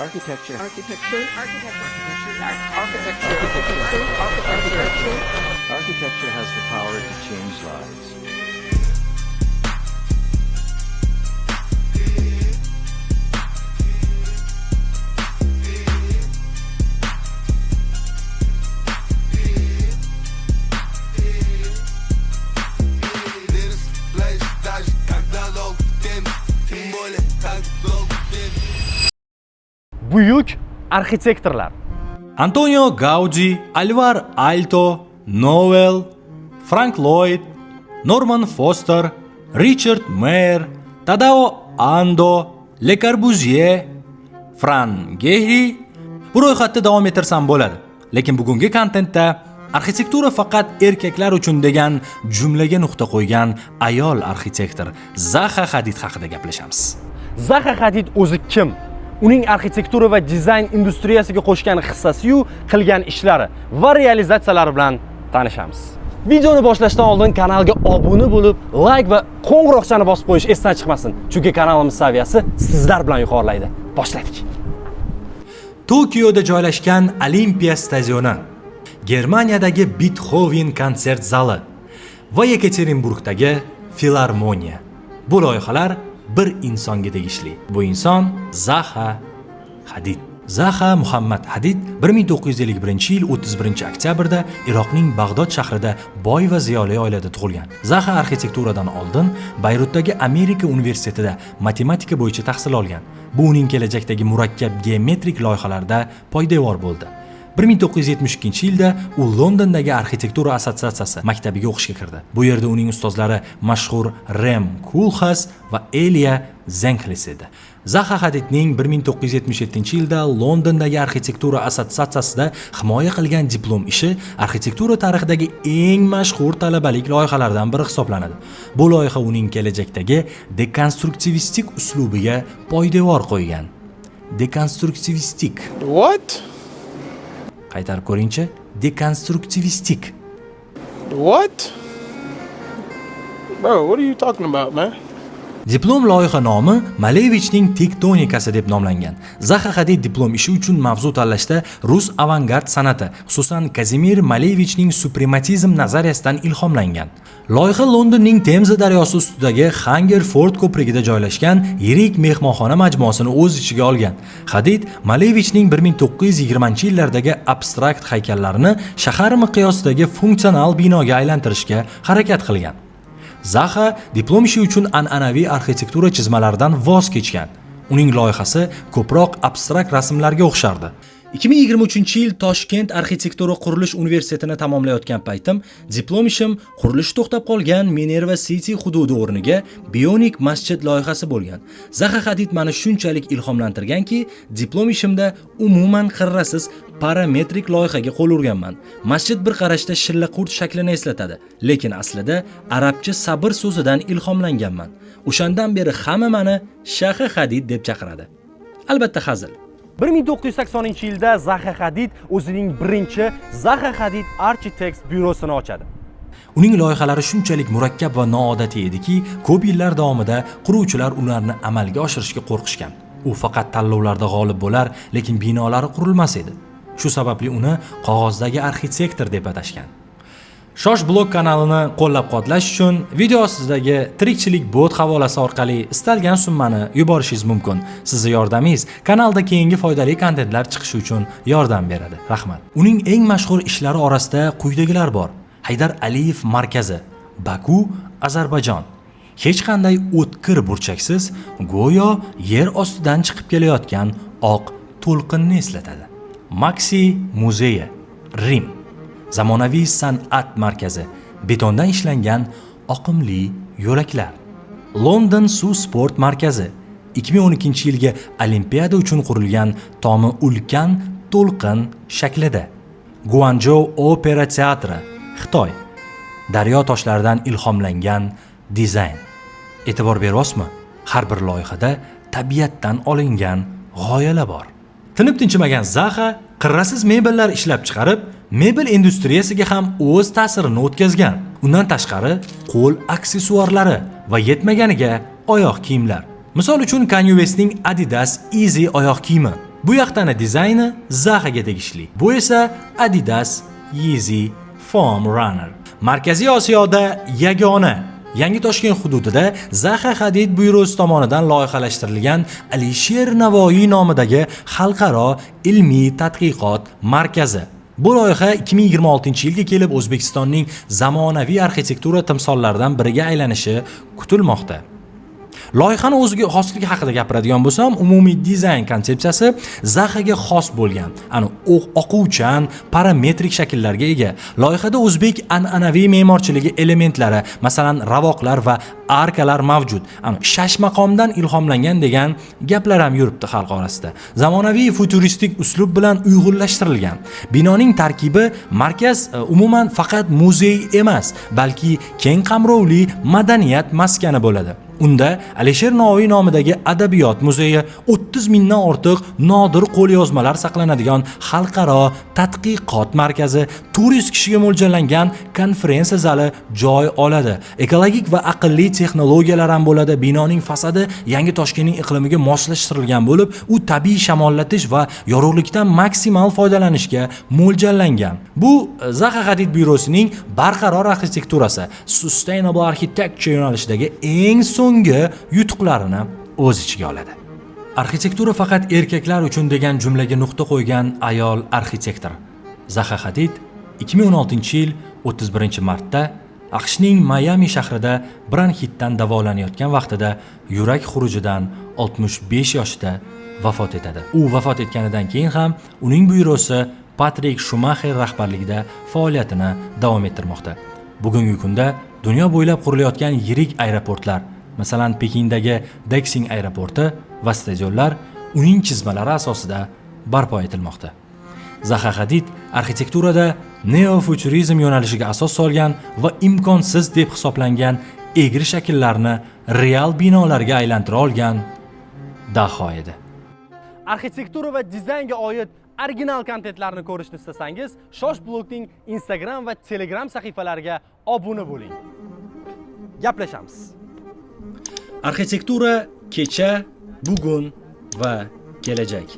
Architecture. Architecture. Architecture has the power to change lives. Buyuk arxitektorlar. Antonio Gaudi, Alvar Aalto, Noel, Frank Lloyd, Norman Foster, Richard Mayer, Tadao Ando, Le Corbusier, Fran Gehry. Bu ro'yxatda davom ettirsam bo'ladi. Lekin bugungi kontentda arxitektura faqat erkaklar uchun degan jumlaga nuqta qo'ygan ayol arxitektor Zaha Hadid haqida gaplashamiz. Zaha Hadid o'zi kim? Uning arxitektura va dizayn industriyasiga qo'shgan hissasi-yu, qilgan ishlari va realizatsiyalari bilan tanishamiz. Videoni boshlashdan oldin kanalga obuna bo'lib, like va qo'ng'iroqchani bosib qo'yish esdan chiqmasin, chunki kanalimiz saviyasi sizlar bilan yuqorilaydi. Boshladik. Tokioda joylashgan Olimpiya stadioni, Germaniyadagi Beethoven konsert zali va Yekaterinburgdagi filarmoniya. Bu loyihalar bir insonga tegishli. Bu inson Zaha Hadid. Zaha Muhammad Hadid 1951-yil 31-oktyabrda Iroqning Bag'dod shahrida boy va ziyoli oilada tug'ilgan. Zaha arxitekturadan oldin Bayrutdagi Amerika universitetida matematika bo'yicha tahsil olgan. Bu uning kelajakdagi murakkab geometrik loyihalarda poydevor bo'ldi. 1972-yilda u Londondagi arxitektura assotsiatsiyasi maktabiga o'qishga kirdi. Bu yerda uning ustozlari mashhur Rem Koolhaas va Elia Zenklis edi. Zaha Hadidning 1977-yilda Londondagi arxitektura assotsiatsiyasida himoya qilgan diplom ishi arxitektura tarixidagi eng mashhur talabalik loyihalardan biri hisoblanadi. Bu loyiha uning kelajakdagi dekonstruktivistik uslubiga poydevor qo'ygan. Dekonstruktivistik. What? Qaytarib ko'ringchi? Dekonstruktivistik. What? Bro, what are you talking about, man? Diplom loyiha nomi Malevichning tektonikasi deb nomlangan. Zaha Hadid diplom ishi uchun mavzu tanlashda rus avangard san'ati, xususan Kazimir Malevichning suprematizm nazariyasidan ilhomlangan. Loyiha Londonning Temza daryosi ustidagi Hungerford ko'prigida joylashgan yirik mehmonxona majmuasini o'z ichiga olgan. Hadid Malevichning 1920-yillardagi abstrakt haykallarini shahar miqyosidagi funksional binoga aylantirishga harakat qilgan. Zaha diplom ishi uchun an'anaviy arxitektura chizmalaridan voz kechgan. Uning loyihasi ko'proq abstrakt rasmlarga o'xshardi. 2023-yil Toshkent arxitektura qurilish universitetini tamomlayotgan paytim diplom ishim qurilish to'xtab qolgan Minerva City hududi o'rniga Bionik masjid loyihasi bo'lgan. Zaha Hadid meni shunchalik ilhomlantirganki, diplom ishimda umuman qirrasiz parametrik loyihaga qo'l urganman. Masjid bir qarashda shillaqurt shaklini eslatadi, lekin aslida arabcha sabr so'zidan ilhomlanganman. O'shandan beri hamma meni Zaha Hadid deb chaqiradi. Albatta hazil. 1980-yilda Zaha Hadid o'zining birinchi Zaha Hadid Architects byurosini ochadi. Uning loyihalari shunchalik murakkab va noodatiy ediki, ko'p yillar davomida quruvchilar ularni amalga oshirishga qo'rqishgan. U faqat tanlovlarda g'olib bo'lar, lekin binolari qurilmas edi. Shu sababli uni qog'ozdagi arxitektor deb atashgan. Shosh blog kanalini qo'llab-quvvatlash uchun video ostidagi tirikchilik bot havolasi orqali istalgan summani yuborishingiz mumkin. Sizning yordamingiz kanalda keyingi foydali kontentlar chiqishi uchun yordam beradi. Rahmat. Uning eng mashhur ishlari orasida quyidagilar bor. Haydar Aliyev markazi, Baku, Ozarbayjon. Hech qanday o'tkir burchaksiz, go'yo yer ostidan chiqib kelayotgan oq to'lqinni eslatadi. Maxi muzeyi, Rim. Zamonaviy san'at markazi, betondan ishlangan oqimli yo'laklar. London suv sport markazi, 2012-yilgi Olimpiada uchun qurilgan tomi ulkan to'lqin shaklida. Guangzhou opera teatri, Xitoy. Daryo toshlaridan ilhomlangan dizayn. E'tibor beryapsizmi? Har bir loyihada tabiatdan olingan g'oyalar bor. Tinib tinchimagan Zaha qirrasiz mebellar ishlab chiqarib, mebel industriyasiga ham o'z ta'sirini o'tkazgan. Undan tashqari, qo'l aksessuarlari va yetmaganiga oyoq kiyimlar. Misol uchun Kanye Westning Adidas Easy oyoq kiyimi Bu yoqdani dizayni Zaxaga tegishli. Bu esa Adidas Yeezy Foam Runner. Markaziy Osiyoda yagona Yangi Toshkent hududida Zaxa Hadid byurosi tomonidan loyihalashtirilgan Alisher Navoiy nomidagi xalqaro ilmiy tadqiqot markazi. Bu loyiha 2026-yilga kelib O'zbekistonning zamonaviy arxitektura timsollaridan biriga aylanishi kutilmoqda. Loyihani o'ziga xosligi haqida gapiradigan bo'lsam, umumiy dizayn konsepsiyasi Zaxaga xos bo'lgan. Ani oquvchan, parametrik shakllarga ega. Loyihada o'zbek an'anaviy me'morchiligi elementlari, masalan, ravoqlar va arkalar mavjud. Ani shash maqomdan ilhomlangan degan gaplar ham yuribdi xalq orasida. Zamonaviy futuristik uslub bilan uyg'unlashtirilgan. Binoning tarkibi markaz umuman faqat muzey emas, balki keng qamrovli madaniyat maskani bo'ladi. Unda Alisher Navoiy nomidagi adabiyot muzeyi, 30 mingdan ortiq nodir qo'lyozmalar saqlanadigan xalqaro tadqiqot markazi, turist kishiga mo'ljallangan konferensiya zali joy oladi. Ekologik va aqlli texnologiyalar ham bo'ladi. Binoning fasadi Yangi Toshkentning iqlimiga moslashtirilgan bo'lib, u tabiiy shamollatish va yorug'likdan maksimal foydalanishga mo'ljallangan. Bu Zaxa Hadid byurosining barqaror arxitekturasi, sustainable architecture yo'nalishidagi eng so'nggi yutuqlarini o'z ichiga oladi. Arxitektura faqat erkaklar uchun degan jumlaga nuqta qo'ygan ayol arxitektor Zaxa Hadid 2016-yil 31-martda AQShning Mayami shahrida bronxitdan davolanayotgan vaqtida yurak xurujidan 65 yoshida vafot etadi. U vafot etganidan keyin ham uning byurosi Patrik Shumaxer rahbarligida faoliyatini davom ettirmoqda. Bugungi kunda dunyo bo'ylab qurilayotgan yirik aeroportlar, masalan Pekindagi Daxing aeroporti va stadionlar uning chizmalari asosida barpo etilmoqda. Zaxa Hadid arxitekturada neofuturizm yo'nalishiga asos solgan va imkonsiz deb hisoblangan egri shakllarni real binolarga aylantira olgan daho edi. Arxitektura va dizaynga oid original kontentlarni ko'rishni istasangiz, Shosh blogning Instagram va Telegram sahifalariga obuna bo'ling. Gaplashamiz. Arxitektura kecha, bugun va kelajak.